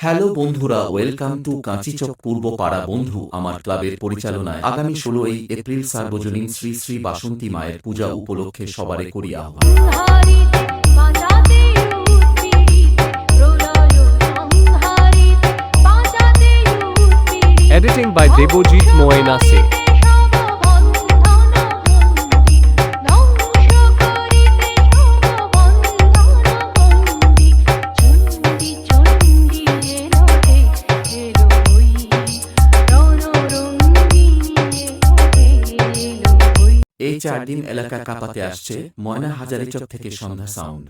Hello বন্ধুরা, welcome to কাঁচিচক পূর্ব পাড়া। বন্ধু আমার ক্লাবের পরিচালনায় আগামী 16ই এপ্রিল সার্বজনীন শ্রী শ্রী বাসন্তী মায়ের পূজা উপলক্ষে সবারে করি আহ্বান। Editing by Debojit Moena Se. এই 4 দিন এলাকা কাঁপাতে আসছে ময়না হাজারীচক থেকে সন্ধ্যা সাউন্ড।